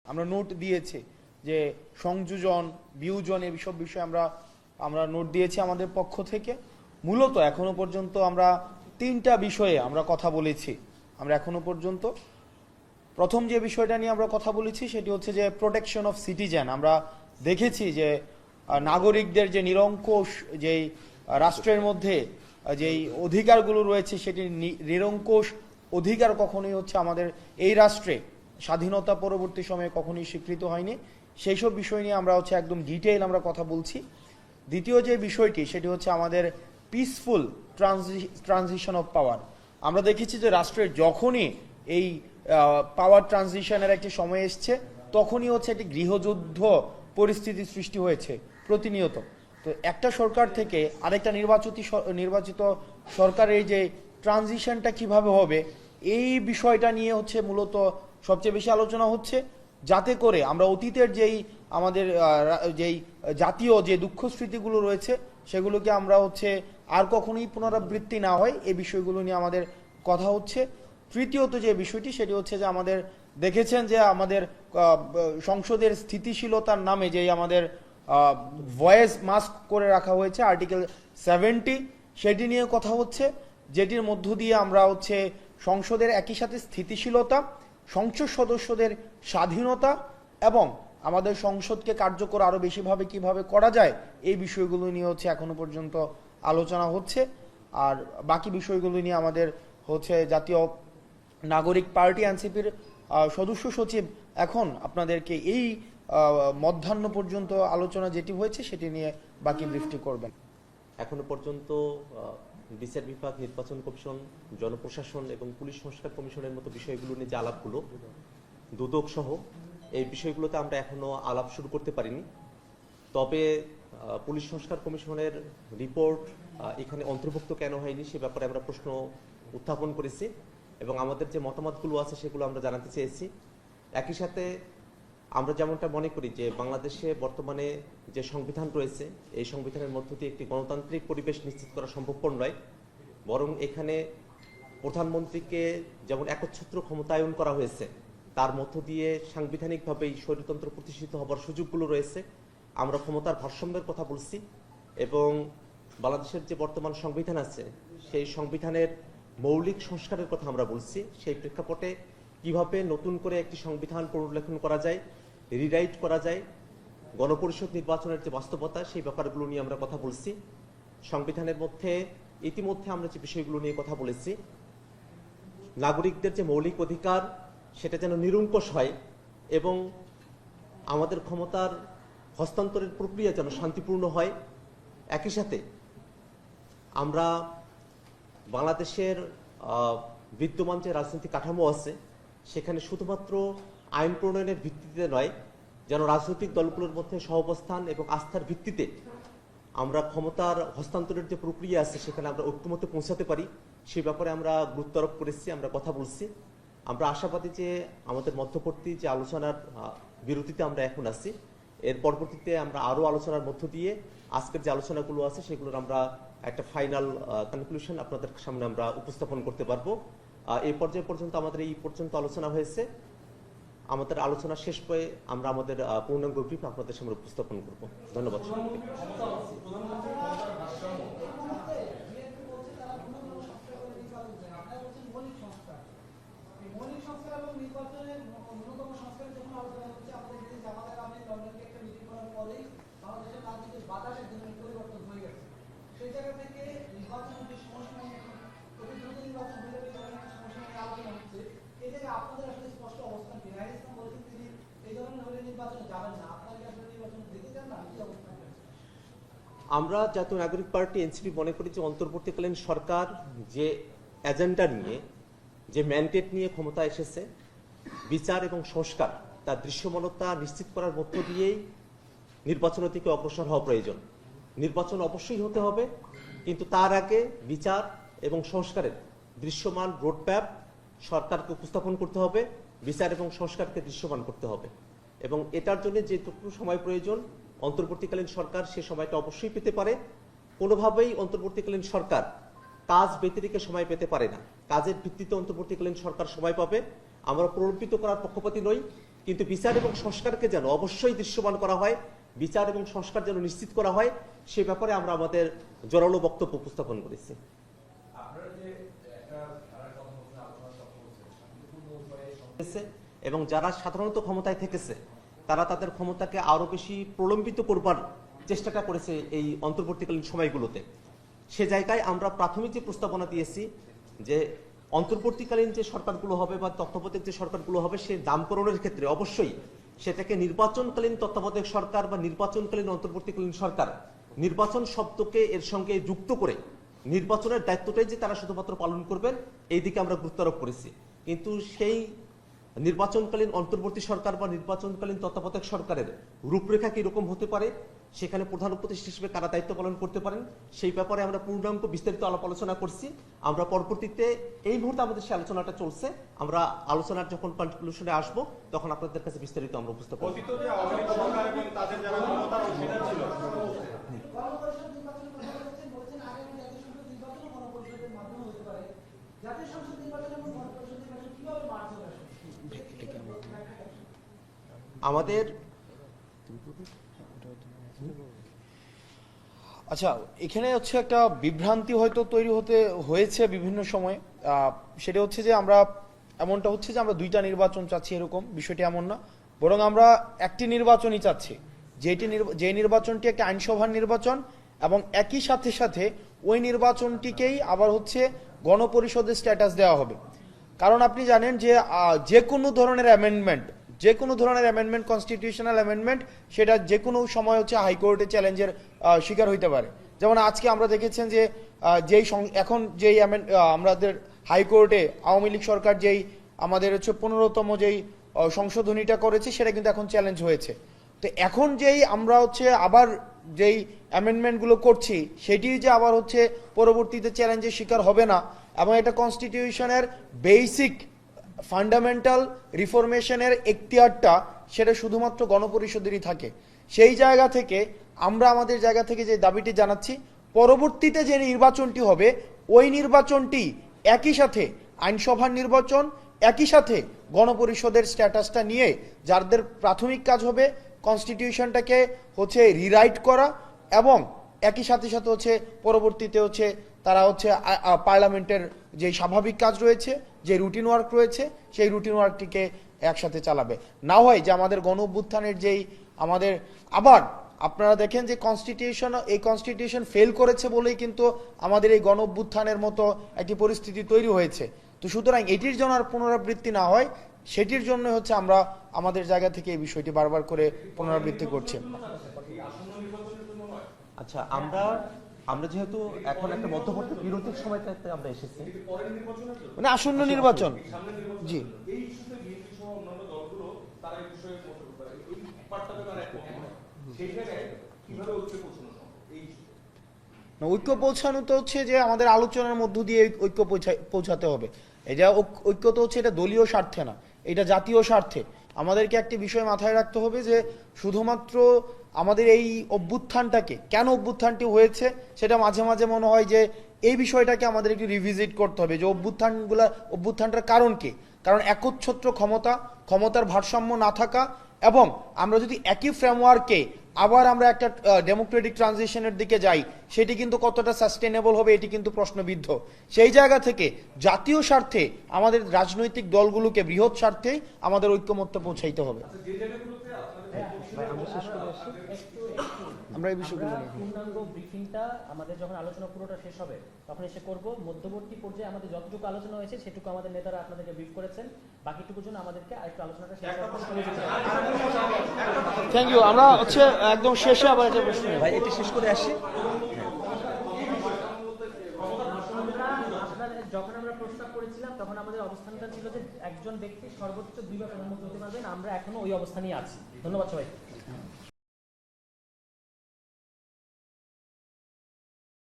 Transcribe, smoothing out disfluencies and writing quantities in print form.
আমরা নোট দিয়েছি যে সংযোজন বিয়োজন এইসব বিষয়ে আমরা নোট দিয়েছি আমাদের পক্ষ থেকে। মূলত এখনো পর্যন্ত আমরা তিনটা বিষয়ে আমরা কথা বলেছি। আমরা এখনো পর্যন্ত প্রথম যে বিষয়টা নিয়ে আমরা কথা বলেছি সেটি হচ্ছে যে প্রোটেকশন অফ সিটিজেন। আমরা দেখেছি যে নাগরিকদের যে নিরঙ্কুশ যেই রাষ্ট্রের মধ্যে যেই অধিকারগুলো রয়েছে সেটি নিরঙ্কুশ অধিকার কখনোই হচ্ছে আমাদের এই রাষ্ট্রে স্বাধীনতা পরবর্তী সময়ে কখনোই স্বীকৃত হয়নি। সেই সব বিষয় নিয়ে আমরা হচ্ছে একদম ডিটেইল আমরা কথা বলছি। দ্বিতীয় যে বিষয়টি সেটি হচ্ছে আমাদের পিসফুল ট্রানজিশন অফ পাওয়ার। আমরা দেখেছি যে রাষ্ট্রের যখনই এই পাওয়ার ট্রানজিশনের একটি সময় এসছে তখনই হচ্ছে একটি গৃহযুদ্ধ পরিস্থিতি সৃষ্টি হয়েছে প্রতিনিয়ত। তো একটা সরকার থেকে আরেকটা নির্বাচিত সরকারের যে ট্রানজিশনটা কিভাবে হবে এই বিষয়টা নিয়ে হচ্ছে মূলত সবচেয়ে বেশি আলোচনা হচ্ছে, যাতে করে আমরা অতীতের আমাদের যেই জাতীয় যে দুঃখ স্মৃতিগুলো রয়েছে সেগুলোকে আমরা হচ্ছে আর কখনোই পুনরাবৃত্তি না হয় এই বিষয়গুলো নিয়ে আমাদের কথা হচ্ছে। তৃতীয়ত যে বিষয়টি সেটি হচ্ছে যে আমাদের দেখেছেন যে আমাদের সংসদের স্থিতিশীলতার নামে যেই আমাদের ভয়েস মাস্ক করে রাখা হয়েছে আর্টিকেল 70, সেটি নিয়ে কথা হচ্ছে, যেটির মধ্য দিয়ে আমরা হচ্ছে সংসদের একই সাথে স্থিতিশীলতা, সংসদ সদস্যদের স্বাধীনতা এবং আমাদের সংসদকে কার্যকর আরও বেশিভাবে কিভাবে করা যায় এই বিষয়গুলো নিয়ে হচ্ছে এখনো পর্যন্ত আলোচনা হচ্ছে। আর বাকি বিষয়গুলো নিয়ে আমাদের হচ্ছে জাতীয় নাগরিক পার্টি এনসিপির সদস্য সচিব এখন আপনাদেরকে এই মধ্যাহ্ন পর্যন্ত আলোচনা যেটি হয়েছে সেটি নিয়ে বাকি ব্রিফটি করবেন। এখনো পর্যন্ত বিচার বিভাগ, নির্বাচন কমিশন, জনপ্রশাসন এবং পুলিশ সংস্কার কমিশনের মতো বিষয়গুলো নিয়ে যে আলাপগুলো, দুদক সহ এই বিষয়গুলোতে আমরা এখনো আলাপ শুরু করতে পারিনি। তবে পুলিশ সংস্কার কমিশনের রিপোর্ট এখানে অন্তর্ভুক্ত কেন হয়নি সে ব্যাপারে আমরা প্রশ্ন উত্থাপন করেছি এবং আমাদের যে মতামতগুলো আছে সেগুলো আমরা জানাতে চেয়েছি। একই সাথে আমরা যেমনটা মনে করি যে বাংলাদেশে বর্তমানে যে সংবিধান রয়েছে এই সংবিধানের মধ্য দিয়ে একটি গণতান্ত্রিক পরিবেশ নিশ্চিত করা সম্ভবপর নয়, বরং এখানে প্রধানমন্ত্রীকে যেমন একচ্ছত্র ক্ষমতায়ন করা হয়েছে তার মধ্য দিয়ে সাংবিধানিকভাবে স্বৈরতন্ত্র প্রতিষ্ঠিত হবার সুযোগগুলো রয়েছে। আমরা ক্ষমতার ভারসাম্যের কথা বলছি এবং বাংলাদেশের যে বর্তমান সংবিধান আছে সেই সংবিধানের মৌলিক সংস্কারের কথা আমরা বলছি। সেই প্রেক্ষাপটে কিভাবে নতুন করে একটি সংবিধান পুনর্লেখন করা যায়, রিরাইট করা যায়, গণপরিষদ নির্বাচনের যে বাস্তবতা সেই ব্যাপারগুলো নিয়ে আমরা কথা বলছি। সংবিধানের মধ্যে ইতিমধ্যে আমরা যে বিষয়গুলো নিয়ে কথা বলেছি, নাগরিকদের যে মৌলিক অধিকার সেটা যেন নিরঙ্কুশ হয় এবং আমাদের ক্ষমতার হস্তান্তরের প্রক্রিয়া যেন শান্তিপূর্ণ হয়। একই সাথে আমরা বাংলাদেশের বিদ্যমান যে রাজনৈতিক কাঠামো আছে সেখানে শুধুমাত্র আইন প্রণয়নের ভিত্তিতে নয়, যেন রাজনৈতিক দলগুলোর মধ্যে সহাবস্থান এবং আস্থার ভিত্তিতে আমরা ক্ষমতার হস্তান্তরের যে প্রক্রিয়া আছে সেখানে আমরা ঐক্যমত্যে পৌঁছাতে পারি সেই ব্যাপারে আমরা গুরুত্ব আরোপ করেছি, আমরা কথা বলছি। আমরা আশাবাদী যে আমাদের মধ্যবর্তী যে আলোচনার বিরতিতে আমরা এখন আছি এর পরবর্তীতে আমরা আরও আলোচনার মধ্য দিয়ে আজকের যে আলোচনাগুলো আছে সেগুলোর আমরা একটা ফাইনাল কনক্লুশন আপনাদের সামনে আমরা উপস্থাপন করতে পারবো। এই পর্যায়ে পর্যন্ত আমাদের এই পর্যন্ত আলোচনা হয়েছে। আমাদের আলোচনা শেষ পেয়ে আমরা আমাদের পূর্ণাঙ্গ ব্রিফ আপনাদের সামনে উপস্থাপন করব। ধন্যবাদ। আমরা জাতীয় নাগরিক পার্টি এনসিপি মনে করি যে অন্তর্বর্তীকালীন সরকার যে এজেন্ডা নিয়ে, যে ম্যান্ডেট নিয়ে ক্ষমতা এসেছে, বিচার এবং সংস্কার তার দৃশ্যমানতা নিশ্চিত করার মধ্য দিয়েই নির্বাচনের দিকে অগ্রসর হওয়া প্রয়োজন। নির্বাচন অবশ্যই হতে হবে, কিন্তু তার আগে বিচার এবং সংস্কারের দৃশ্যমান রোডম্যাপ সরকারকে উপস্থাপন করতে হবে, বিচার এবং সংস্কারকে দৃশ্যমান করতে হবে এবং এটার জন্য যেটুকু সময় প্রয়োজন অন্তর্বর্তীকালীন সরকার সে সময়টা অবশ্যই পেতে পারে। কোনোভাবেই অন্তর্বর্তীকালীন সরকার কাজ ব্যতিরেকে সময় পেতে পারে না, কাজের ভিত্তিতে অন্তর্বর্তীকালীন সরকার সময় পাবে। আমরা প্রলম্বিত করার পক্ষপাতী নই, কিন্তু বিচার এবং সংস্কারকে যেন অবশ্যই দৃশ্যমান করা হয়, বিচার এবং সংস্কার যেন নিশ্চিত করা হয়, সে ব্যাপারে আমরা আমাদের জোরালো বক্তব্য উপস্থাপন করেছি। এবং যারা সাধারণত ক্ষমতায় থেকেছে তারা তাদের ক্ষমতাকে আরো বেশি প্রলম্বিত করবার চেষ্টাটা করেছে এই অন্তর্বর্তীকালীন সময়গুলোতে। সে জায়গায় আমরা প্রাথমিক যে প্রস্তাবনা দিয়েছি যে অন্তর্বর্তীকালীন যে সরকারগুলো হবে বা তত্ত্বাবধায়ক যে সরকারগুলো হবে, সে নামকরণের ক্ষেত্রে অবশ্যই সেটাকে নির্বাচনকালীন তত্ত্বাবধায়ক সরকার বা নির্বাচনকালীন অন্তর্বর্তীকালীন সরকার, নির্বাচন শব্দকে এর সঙ্গে যুক্ত করে নির্বাচনের দায়িত্বটাই যে তারা শুধুমাত্র পালন করবেন এই দিকে আমরা গুরুত্ব আরোপ করেছি। কিন্তু সেই নির্বাচনকালীন অন্তর্বর্তী সরকার বা নির্বাচনকালীন তত্ত্বাবধায়ক সরকারের রূপরেখা কিরকম হতে পারে, সেখানে প্রধান উপদেষ্টা হিসেবে কারা দায়িত্ব পালন করতে পারেন, সেই ব্যাপারে আমরা পূর্ণাঙ্গ বিস্তারিত আলাপ আলোচনা করছি। আমরা পরবর্তীতে এই মুহূর্তে আমাদের সেই আলোচনাটা চলছে, আমরা আলোচনার যখন কনক্লুশনে আসবো তখন আপনাদের কাছে বিস্তারিত আমরা উপস্থাপন করব। আমাদের আচ্ছা, এখানে হচ্ছে একটা বিভ্রান্তি হয়তো তৈরি হয়েছে বিভিন্ন সময়। সেটা হচ্ছে যে আমরা এমনটা হচ্ছে যে আমরা দুইটা নির্বাচন চাচ্ছি, এরকম বিষয়টি এমন না, বরং আমরা একটি নির্বাচনই চাচ্ছি, যে নির্বাচনটি একটা আইনসভার নির্বাচন এবং একই সাথে সাথে ওই নির্বাচনটিকেই আবার হচ্ছে গণপরিষদের স্ট্যাটাস দেওয়া হবে। কারণ আপনি জানেন যে যে কোনো ধরনের অ্যামেন্ডমেন্ট কনস্টিটিউশনাল অ্যামেন্ডমেন্ট সেটা যে কোনো সময় হচ্ছে হাইকোর্টে চ্যালেঞ্জের শিকার হইতে পারে। যেমন আজকে আমরা দেখেছেন যে এখন যেই আমাদের হাইকোর্টে আওয়ামী লীগ সরকার যেই আমাদের হচ্ছে 15তম যেই সংশোধনীটা করেছে সেটা কিন্তু এখন চ্যালেঞ্জ হয়েছে। তো এখন যেই আমরা হচ্ছে আবার যেই অ্যামেন্ডমেন্টগুলো করছি সেটি যে আবার হচ্ছে পরবর্তীতে চ্যালেঞ্জের শিকার হবে না, এবং এটা কনস্টিটিউশনের বেসিক ফান্ডামেন্টাল রিফরমেশনের এখতিয়ারটা সেটা শুধুমাত্র গণপরিষদেরই থাকে। সেই জায়গা থেকে আমরা আমাদের জায়গা থেকে যে দাবিটি জানাচ্ছি, পরবর্তীতে যে নির্বাচনটি হবে ওই নির্বাচনটি একই সাথে আইনসভার নির্বাচন, একই সাথে গণপরিষদের স্ট্যাটাসটা নিয়ে যাদের প্রাথমিক কাজ হবে কনস্টিটিউশনটাকে হচ্ছে রিরাইট করা, এবং একই সাথে সাথে হচ্ছে পরবর্তীতে হচ্ছে তারা হচ্ছে পার্লামেন্টের যে স্বাভাবিক কাজ রয়েছে, যে রুটিন ওয়ার্ক রয়েছে, সেই রুটিন ওয়ার্কটিকে একসাথে চালাবে। না হয় যে আমাদের গণ অভ্যুত্থানের যেই আমাদের আবার আপনারা দেখেন যে কনস্টিটিউশন ফেল করেছে বলেই কিন্তু আমাদের এই গণ অভ্যুত্থানের মতো একটি পরিস্থিতি তৈরি হয়েছে। তো সুতরাং এটির জন্য আর পুনরাবৃত্তি না হয় সেটির জন্য হচ্ছে আমরা আমাদের জায়গা থেকে এই বিষয়টি বারবার করে পুনরাবৃত্তি করছি। আচ্ছা, আমরা যেহেতু এখন একটা মধ্যবর্তী বিরতির সময়টাতে আমরা এসেছি, মানে আসন্ন নির্বাচন, জি ঐক্য পৌঁছানো তো হচ্ছে যে আমাদের আলোচনার মধ্য দিয়ে ঐক্য পৌঁছাতে হবে। এটা ঐক্য তো হচ্ছে এটা দলীয় স্বার্থে না, এটা জাতীয় স্বার্থে। আমাদেরকে একটি বিষয় মাথায় রাখতে হবে যে শুধুমাত্র আমাদের এই অভ্যুত্থানটাকে, কেন অভ্যুত্থানটি হয়েছে সেটা মাঝে মাঝে মনে হয় যে এই বিষয়টাকে আমাদের একটু রিভিজিট করতে হবে যে অভ্যুত্থানটার কারণ কি। কারণ একচ্ছত্র ক্ষমতার ভারসাম্য না থাকা, এবং আমরা যদি একই ফ্রেমওয়ার্কে আবার আমরা একটা ডেমোক্রেটিক ট্রানজিশনের দিকে যাই সেটি কিন্তু কতটা সাস্টেনেবল হবে এটি কিন্তু প্রশ্নবিদ্ধ। সেই জায়গা থেকে জাতীয় স্বার্থে আমাদের রাজনৈতিক দলগুলোকে বৃহৎ স্বার্থে আমাদের ঐক্যমত্যে পৌঁছাইতে হবে। আমরা এই বিষয়গুলো পূর্ণাঙ্গ ব্রিফিংটা আমাদের যখন আলোচনা পুরোটা শেষ হবে তখন এসে করব। মধ্যবর্তী পর্যায়ে আমাদের যতটুকু আলোচনা হয়েছে সেটুকু আমাদের নেতারা আপনাদেরকে ব্রিফ করেছেন, বাকিটুকুর জন্য আমাদেরকে আরেকটু আলোচনাটা শেষ করতে হবে। Thank you. আমরা হচ্ছে একদম শেষে আবার একটা প্রশ্ন ভাই এটি শেষ করে আসি। যখন আমরা প্রস্তাব করেছিলাম তখন আমাদের অবস্থানটা ছিল যে একজন ব্যক্তি সর্বোচ্চ 2বার প্রধানমন্ত্রী হতে পারবেন, আমরা এখনো ওই অবস্থানেই আছি। ধন্যবাদ সবাই।